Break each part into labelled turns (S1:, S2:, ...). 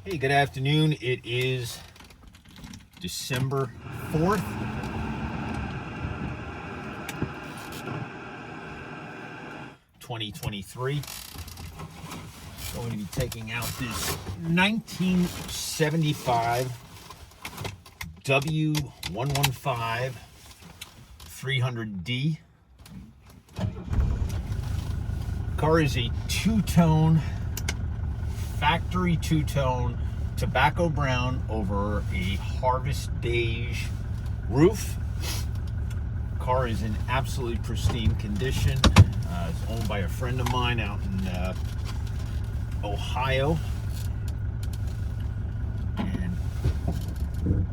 S1: Hey, good afternoon. It is December 4th. (2023). Going to be taking out this 1975 W115 300D. Car is a two-tone, factory two-tone tobacco brown over a harvest beige roof. Car is in absolutely pristine condition. It's owned by a friend of mine out in Ohio, and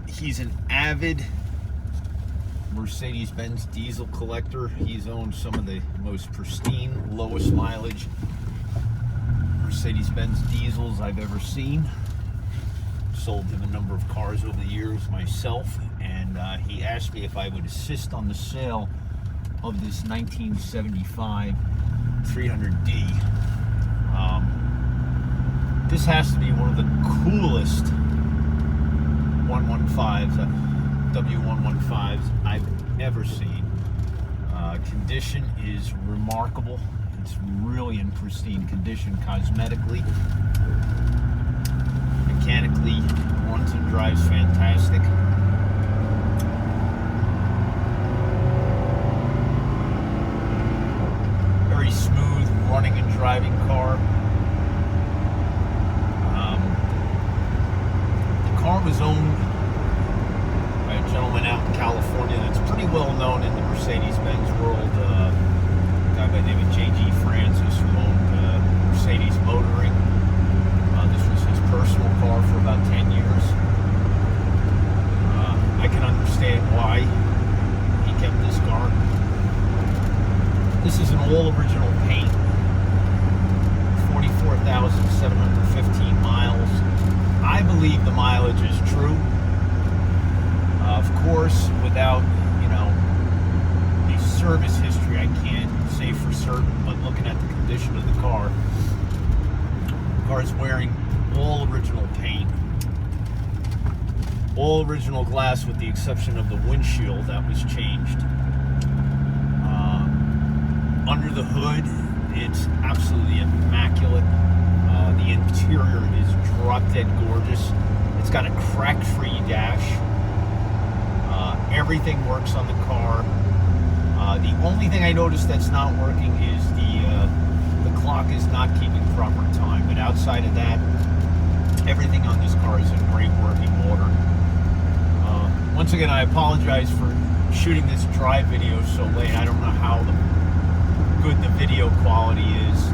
S1: he's an avid Mercedes-Benz diesel collector. He's owned some of the most pristine, lowest mileage Mercedes-Benz diesels I've ever seen. Sold him a number of cars over the years myself, and he asked me if I would assist on the sale of this 1975 300D. This has to be one of the coolest 115s, W115s I've ever seen. Condition is remarkable. It's really in pristine condition cosmetically. Mechanically, runs and drives fantastic. Very smooth running and driving car. The car was owned by a gentleman out in California that's pretty well known in the Mercedes-Benz world. A guy by the name of J.G. Francis, who owned Mercedes Motoring. This was his personal car for about 10 years. I can understand why he kept this car. This is an all original paint. 44,715 miles. I believe the mileage is true. Of course, without, the service history, I can't say for certain, but looking at the condition of the car is wearing all original paint, all original glass with the exception of the windshield that was changed. Under the hood, it's absolutely immaculate. The interior is drop dead gorgeous. It's got a crack-free dash. Everything works on the car. The only thing I noticed that's not working is the clock is not keeping proper time. But outside of that, everything on this car is in great working order. Once again, I apologize for shooting this drive video so late. I don't know how good the video quality is.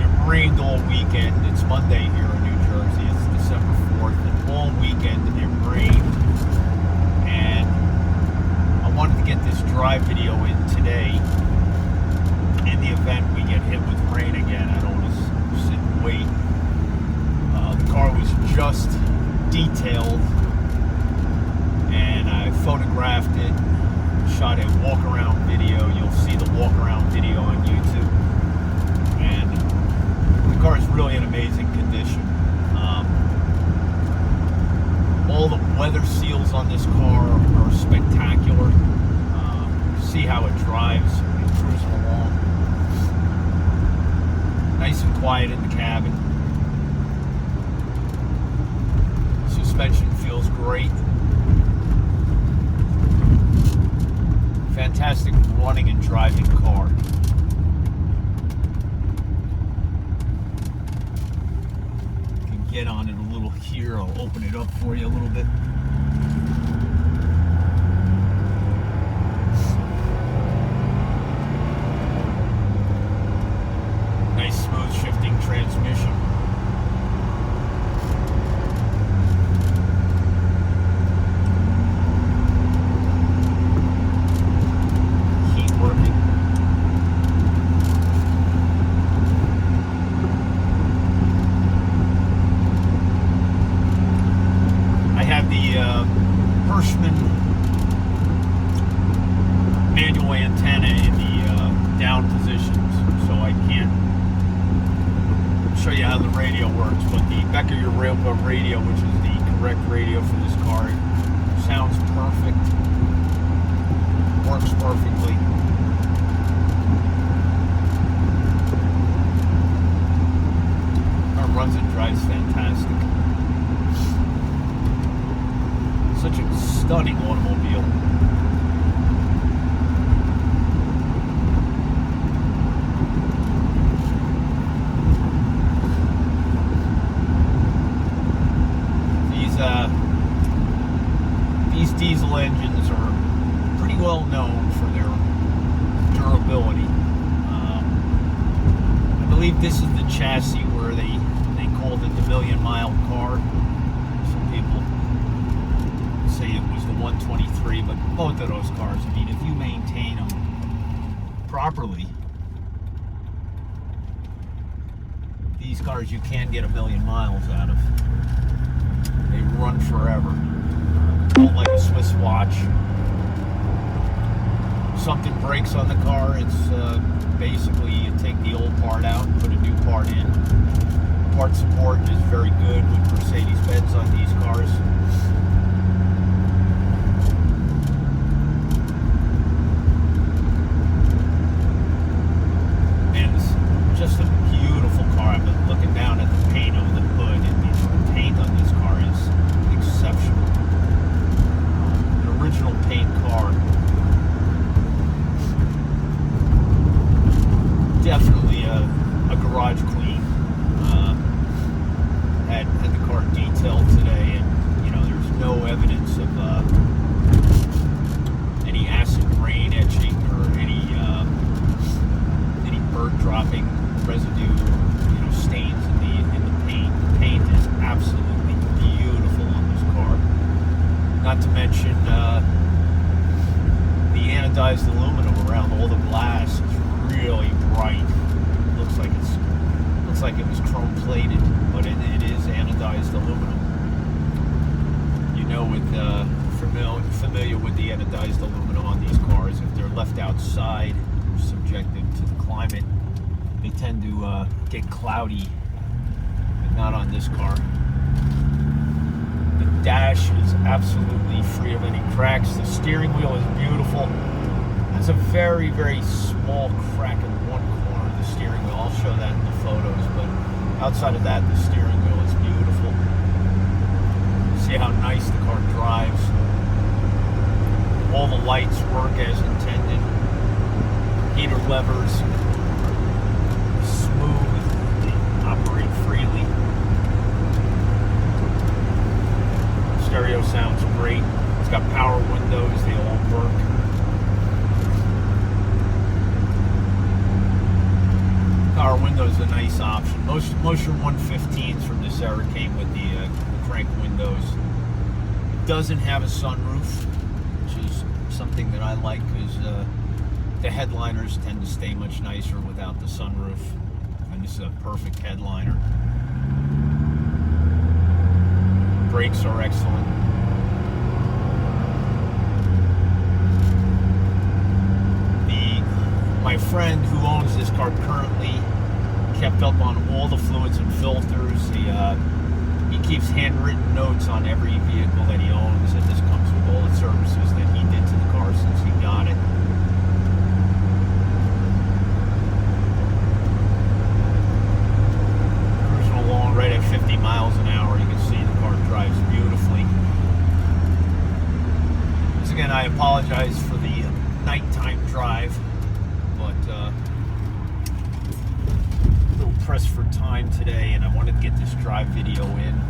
S1: It rained all weekend. It's Monday here in New Jersey. It's December 4th, and all weekend it rained. And I wanted to get this drive video in today. In the event we get hit with rain again, I don't want to sit and wait. The car was just detailed, and I photographed it, shot a walk-around video. You'll see the walk-around video on YouTube. And the car is really in amazing condition. All the weather seals on this car are spectacular. See how it drives when it's cruising along. Nice and quiet in the cabin. Suspension feels great. Fantastic running and driving car. You can get on it a little here. I'll open it up for you a little bit. Nice smooth shifting transmission. Manual antenna in the down positions, so I can't show you how the radio works, but the Becker Europa radio, which is the correct radio for this car, sounds perfect, works perfectly. Car runs and drives fantastic. Such a stunning automobile. These diesel engines are pretty well known for their durability. I believe this is the chassis where they called it the million-mile car. Some people say it was the 123, but both of those cars, I mean, if you maintain them properly, these cars you can get 1,000,000 miles out of. They run forever. Don't like a Swiss watch. Something breaks on the car, it's basically you take the old part out and put a new part in. Part support is very good with Mercedes-Benz on these cars. And it's just a beautiful car. I've been looking down at the paint on the hood, and the paint on this car is exceptional. An original paint car. Definitely a garage queen. Had the car detailed today, and you know there's no evidence of any acid rain etching or any bird dropping residue, you know, stains in the paint. The paint is absolutely beautiful on this car. Not to mention the anodized aluminum around all the glass is really bright. Looks like it was chrome plated, but it is anodized aluminum. You know, with familiar with the anodized aluminum on these cars, if they're left outside, subjected to the climate, they tend to get cloudy, but not on this car. The dash is absolutely free of any cracks. The steering wheel is beautiful. There's a very, very small crack in one corner of the steering wheel. I'll show that in the photos, but outside of that, the steering wheel is beautiful. See how nice the car drives. All the lights work as intended. Heater levers, smooth, they operate freely. Stereo sounds great. It's got power windows, they all work. Power windows are a nice option. Most your 115s from this era came with the crank windows. It doesn't have a sunroof, which is something that I like because the headliners tend to stay much nicer without the sunroof, and this is a perfect headliner. Brakes are excellent. My friend who owns this car currently kept up on all the fluids and filters. He keeps handwritten notes on every vehicle that he owns, and this comes with all the services that he did to the car since he got it. Cruising along right at 50 miles an hour, you can see the car drives beautifully. Once again, I apologize for the nighttime drive. But a little pressed for time today, and I wanted to get this drive video in.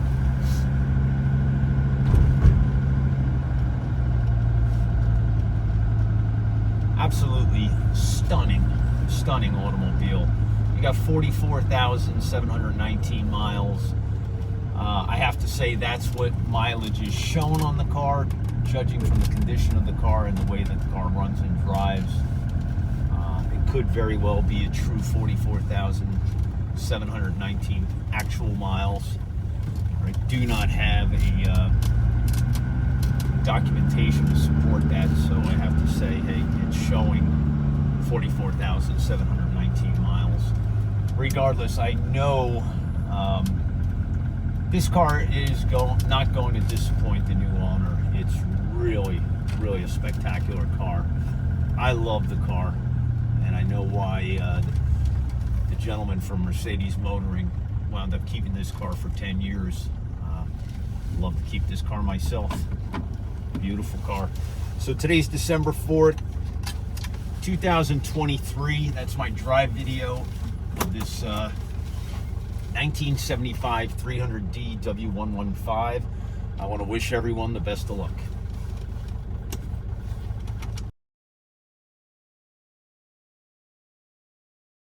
S1: Absolutely stunning automobile. You got 44,719 miles. I have to say that's what mileage is shown on the car, judging from the condition of the car and the way that the car runs and drives. Could very well be a true 44,719 actual miles. I do not have a documentation to support that, so I have to say, hey, it's showing 44,719 miles. Regardless, I know This car is not going to disappoint the new owner. It's really, really a spectacular car. I love the car, and I know why the gentleman from Mercedes Motoring wound up keeping this car for 10 years. Love to keep this car myself. Beautiful car. So today's December 4th, 2023. That's my drive video of this 1975 300D W115. I want to wish everyone the best of luck.